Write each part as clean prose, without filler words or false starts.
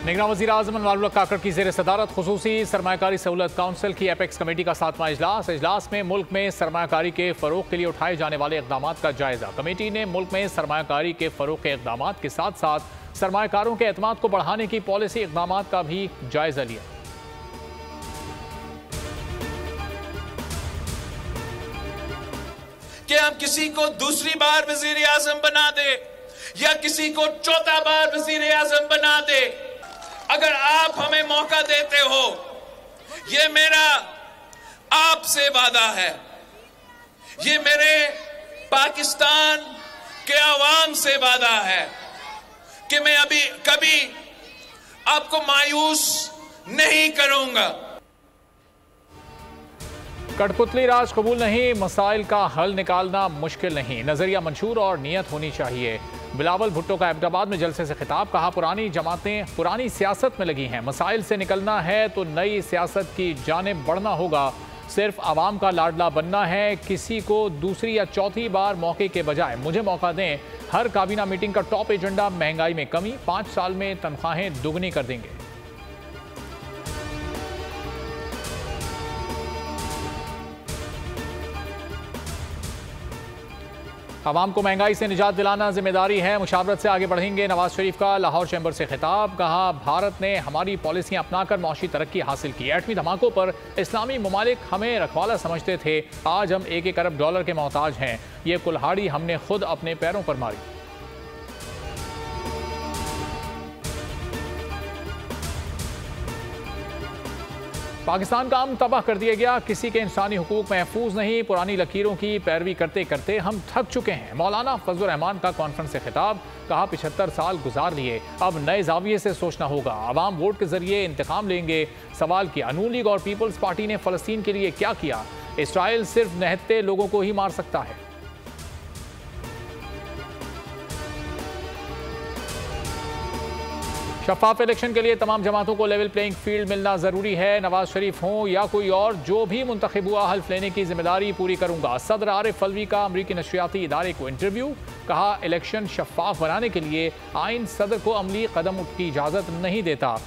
निगरान वज़ीर-ए-आज़म अनवारुल हक काकड़ की ज़ेर सदारत खुसूसी सरमायाकारी सहूलत काउंसिल की एपेक्स कमेटी का 7वां इजलास में मुल्क में सरमायाकारी के फ़रोग़ के लिए उठाए जाने वाले इक़दामात का जायज़ा। कमेटी ने मुल्क में सरमायाकारी के फ़रोग़ के इक़दामात के साथ साथ सरमायाकारों के एतमाद को बढ़ाने की पॉलिसी इक़दामात का भी जायज़ा लिया। कि हम किसी को दूसरी बार वज़ीर-ए-आज़म बना दे या किसी को चौथा बार वज़ीर-ए-आज़म बना दे, अगर आप हमें मौका देते हो, ये मेरा आपसे वादा है, ये मेरे पाकिस्तान के अवाम से वादा है कि मैं अभी कभी आपको मायूस नहीं करूंगा। कठपुतली राज कबूल नहीं, मसाइल का हल निकालना मुश्किल नहीं, नजरिया मंशूर और नियत होनी चाहिए। बिलावल भुट्टो का अहमदाबाद में जलसे से खिताब, कहा पुरानी जमातें पुरानी सियासत में लगी हैं, मसाइल से निकलना है तो नई सियासत की जानिब बढ़ना होगा। सिर्फ आवाम का लाडला बनना है, किसी को दूसरी या चौथी बार मौके के बजाय मुझे मौका दें। हर काबीना मीटिंग का टॉप एजेंडा महंगाई में कमी, 5 साल में तनख्वाहें दुगनी कर देंगे। आवाम को महंगाई से निजात दिलाना जिम्मेदारी है, मुशावरत से आगे बढ़ेंगे। नवाज शरीफ का लाहौर चैम्बर से खिताब, कहा भारत ने हमारी पॉलिसियां अपनाकर मौशी तरक्की हासिल की। एटमी धमाकों पर इस्लामी ममालिक हमें रखवाला समझते थे, आज हम $1 अरब के मोहताज हैं। ये कुल्हाड़ी हमने खुद अपने पैरों पर मारी। पाकिस्तान का अमन तबाह कर दिया गया, किसी के इंसानी हुकूक महफूज नहीं, पुरानी लकीरों की पैरवी करते करते हम थक चुके हैं। मौलाना फजल रहमान का कॉन्फ्रेंस से खिताब, कहा 75 साल गुजार लिए, अब नए जाविये से सोचना होगा, अवाम वोट के जरिए इंतकाम लेंगे। सवाल किया नून लीग और पीपल्स पार्टी ने फलस्तीन के लिए क्या किया, इसराइल सिर्फ निहत्ते लोगों को ही मार सकता है। शफाफ इलेक्शन के लिए तमाम जमातों को लेवल प्लेइंग फील्ड मिलना जरूरी है। नवाज शरीफ हों या कोई और, जो भी मुंतखब हुआ हल्फ लेने की जिम्मेदारी पूरी करूंगा। सदर आरिफ अलवी का अमरीकी नशरियाती इदारे को इंटरव्यू, कहा इलेक्शन शफाफ बनाने के लिए आइन सदर को अमली कदम की इजाजत नहीं देता।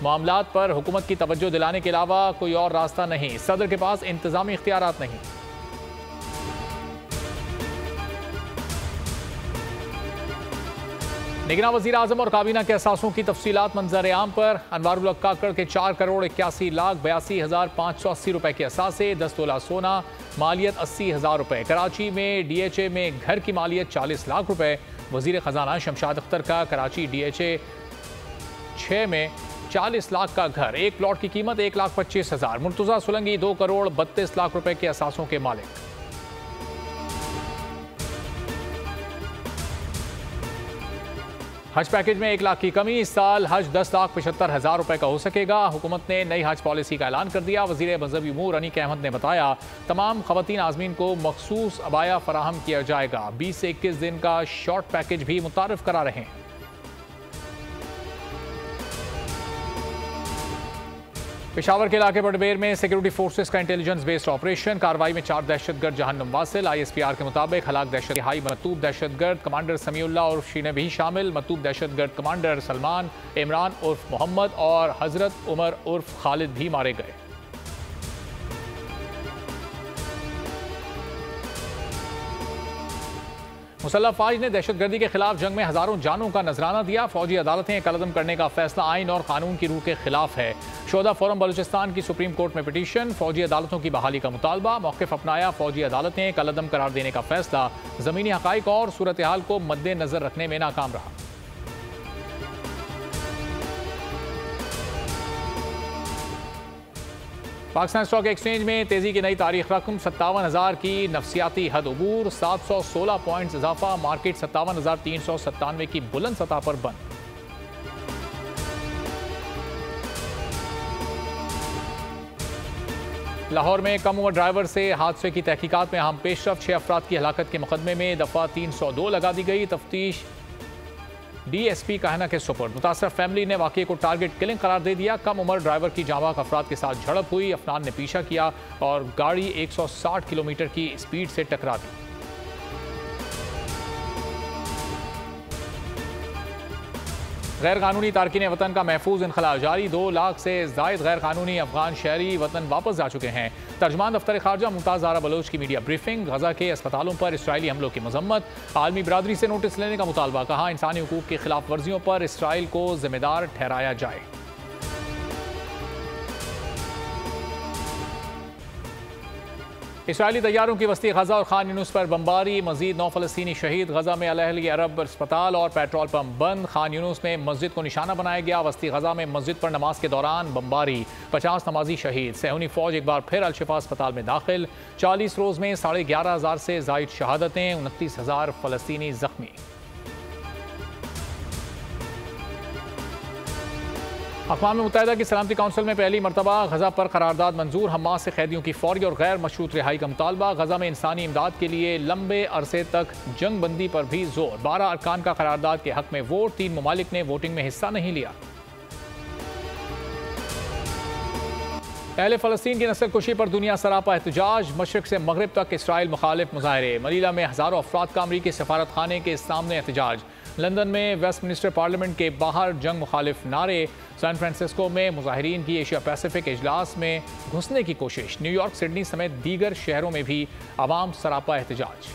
मामलात पर हुकूमत की तवज्जो दिलाने के अलावा कोई और रास्ता नहीं, सदर के पास इंतजामी इख्तियारात नहीं। निगरान वज़ीर-ए-आज़म और काबीना के असासों की तफसीलात मंजर आम पर। अनवारुल हक काकड़ के 4,81,82,580 रुपए के असासे, 10 तोला सोना, मालियत 80,000 रुपए। कराची में DHA में घर की मालियत 40 लाख रुपए। वज़ीर ख़जाना शमशाद अख्तर का कराची DHA 6 में 40 लाख का घर, एक प्लॉट की कीमत 1,25,000। मुर्तज़ा सुलंगी 2 करोड़ 32 लाख रुपए के असासों के मालिक। हज पैकेज में 1 लाख की कमी, इस साल हज 10,75,000 रुपए का हो सकेगा। हुकूमत ने नई हज पॉलिसी का ऐलान कर दिया। वज़ीर मज़हबी उमूर अनीक अहमद ने बताया, तमाम ख़वातीन आज़मीन को मखसूस अबाया फराहम किया जाएगा। 20 से 21 दिन का शॉर्ट पैकेज भी मुतारिफ करा रहे हैं। पेशावर के इलाके बड़बेर में सिक्योरिटी फोर्सेस का इंटेलिजेंस बेस्ड ऑपरेशन, कार्रवाई में 4 दहशतगर्द जहन्नम वासिल। ISPR के मुताबिक हलाक दहशत हाई मतूब दहशतगर्द कमांडर समीउल्लाह और शीने भी शामिल। मतूब दहशतगर्द कमांडर सलमान, इमरान उर्फ मोहम्मद और हजरत उमर उर्फ खालिद भी मारे गए। मुसल्लह फौज ने दहशतगर्दी के खिलाफ जंग में हजारों जानों का नजराना दिया। फौजी अदालतें कलअदम करने का फैसला आइन और कानून की रूह के खिलाफ है। शोधा फोरम बलूचिस्तान की सुप्रीम कोर्ट में पिटीशन, फौजी अदालतों की बहाली का मुतालबा, मौक़िफ़ अपनाया। फौजी अदालतें कलअदम करार देने का फैसला जमीनी हक़ाइक़ और सूरत हाल को मद्देनजर रखने में नाकाम रहा। पाकिस्तान स्टॉक एक्सचेंज में तेजी की नई तारीख रकम, 57,000 की नफसियाती हद अबूर, 716 पॉइंट्स इजाफा, मार्केट 57,397 की बुलंद सतह पर बंद। लाहौर में कम उम्र ड्राइवर से हादसे की तहकीकात में अहम पेशरफ, 6 अफराद की हलाकत के मुकदमे में दफा 302 लगा दी गई। तफ्तीश DSP कहना के सुपुर्द। मुतासर फैमिली ने वाक़े को टारगेट किलिंग करार दे दिया। कम उम्र ड्राइवर की जांबाज अफराद के साथ झड़प हुई, अफनान ने पीछा किया और गाड़ी 160 किलोमीटर की स्पीड से टकरा दी। गैर कानूनी तारकीन वतन का महफूज इनखला जारी। 2 लाख से जायद गैर कानूनी अफगान शहरी वतन वापस जा चुके हैं। तर्जमान दफ्तर खारजा मुमताज ज़ारा बलोच की मीडिया ब्रीफिंग। गजा के अस्पतालों पर इसराइली हमलों की मजम्मत। आलमी बरादरी से नोटिस लेने का मुतालबा। कहा इंसानी हुकूक की खिलाफ वर्जियों पर इसराइल को जिम्मेदार ठहराया जाए। इसराइली तैयारों की वस्ती गजा और खान यूनुस पर बमबारी। मजीद 9 फ़लस्तीनी शहीद। गजा में अल अहली अरब अस्पताल और पेट्रोल पंप बंद। खान यूनुस में मस्जिद को निशाना बनाया गया। वस्ती गजा में मस्जिद पर नमाज के दौरान बमबारी। 50 नमाजी शहीद। सहूनी फौज एक बार फिर अल-शिफा अस्पताल में दाखिल। 40 रोज में 11,500 से जायद शहादतें। 29,000 फ़लस्तीनी जख्मी। अक़वाम मुत्तहिदा की सलामती काउंसिल में पहली मरतबा गजा पर करारदाद मंजूर। हमास से कैदियों की फौरी और गैर मशरूत रिहाई का मुतालबा। गजा में इंसानी इमदाद के लिए लंबे अरसे तक जंग बंदी पर भी जोर। 12 अरकान का करारदाद के हक में वोट। 3 ममालिक ने वोटिंग में हिस्सा नहीं लिया। अहले फ़लस्तीन की नस्ल कुशी पर दुनिया सरापा एहतजाज। मशरक़ से मगरब तक इसराइल मुखालिफ मुजाहरे। मनीला में हज़ारों अफराद का अमरीकी सफारत खाने के सामने एहतजाज। लंदन में वेस्टमिनिस्टर पार्लियामेंट के बाहर जंग मुखालिफ नारे। सैन फ्रांसिस्को में मुजाहिरीन की एशिया पैसिफिक इजलास में घुसने की कोशिश। न्यूयॉर्क, सिडनी समेत दीगर शहरों में भी अवाम सरापा एहतजाज।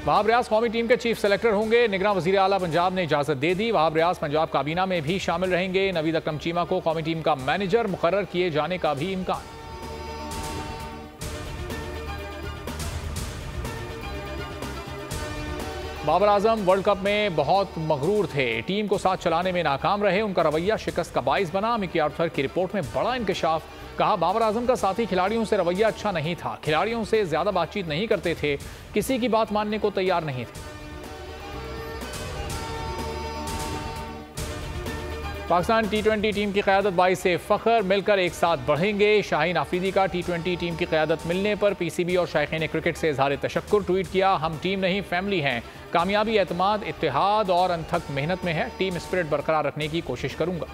वहाब रियाज कौमी टीम के चीफ सेलेक्टर होंगे। निगरान वज़ीर आला पंजाब ने इजाज़त दे दी। वहाब रियाज पंजाब काबीना में भी शामिल रहेंगे। नवीद अकरम चीमा को कौमी टीम का मैनेजर मुकर्रर किए जाने का भी इम्कान। बाबर आजम वर्ल्ड कप में बहुत मगरूर थे। टीम को साथ चलाने में नाकाम रहे। उनका रवैया शिकस्त का बाइस बना। मिकी आर्थर की रिपोर्ट में बड़ा इंकशाफ। कहा बाबर आजम का साथी खिलाड़ियों से रवैया अच्छा नहीं था। खिलाड़ियों से ज्यादा बातचीत नहीं करते थे। किसी की बात मानने को तैयार नहीं थे। पाकिस्तान T20 टीम की क़यादत बाइस से फ़ख्र। मिलकर एक साथ बढ़ेंगे। शाहीन आफरीदी का T20 टीम की क़यादत मिलने पर PCB और शायकीन क्रिकेट से इज़हार तशक्कुर। ट्वीट किया, हम टीम नहीं फैमिली हैं। कामयाबी एतमाद, इत्तेहाद और अनथक मेहनत में है। टीम स्पिरिट बरकरार रखने की कोशिश करूंगा।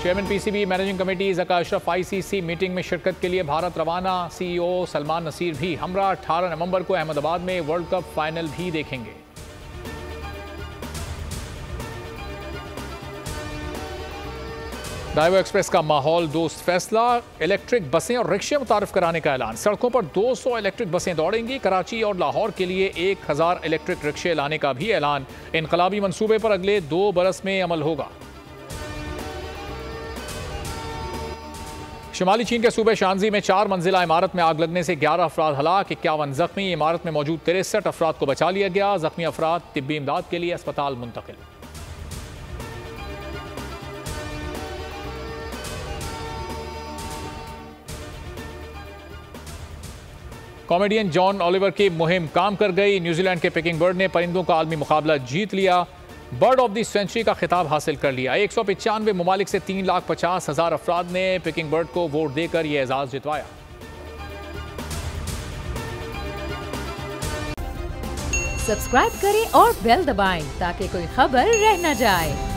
Chairman PCB managing committee Zaka Ashraf ICC meeting में शिरकत के लिए भारत रवाना। CEO सलमान नसीर भी हमरा। 18 नवंबर को अहमदाबाद में वर्ल्ड कप फाइनल भी देखेंगे। डाइवो एक्सप्रेस का माहौल दोस्त फैसला। इलेक्ट्रिक बसें और रिक्शे मुतारिफ कराने का ऐलान। सड़कों पर 200 इलेक्ट्रिक बसें दौड़ेंगी। कराची और लाहौर के लिए 1000 इलेक्ट्रिक रिक्शे लाने का भी ऐलान। इनकलाबी मंसूबे पर अगले 2 बरस में अमल होगा। शुमाली चीन के सूबे शांजी में 4 मंजिला इमारत में आग लगने से 11 अफराद हलाक, 51 जख्मी। इमारत में मौजूद 63 अफराद को बचा लिया गया। जख्मी अफराद तिब्बी इमदाद के लिए अस्पताल मुंतकिल। कॉमेडियन जॉन ओलिवर की मुहिम काम कर गई। न्यूजीलैंड के पिकिंग बर्ड ने परिंदों का आलमी मुकाबला जीत लिया। बर्ड ऑफ द सेंचुरी का खिताब हासिल कर लिया। 195 ममालिक से 3,50,000 अफराद ने पिकिंग बर्ड को वोट देकर यह एजाज जितवाया। सब्सक्राइब करें और बेल दबाएं ताकि कोई खबर रह न जाए।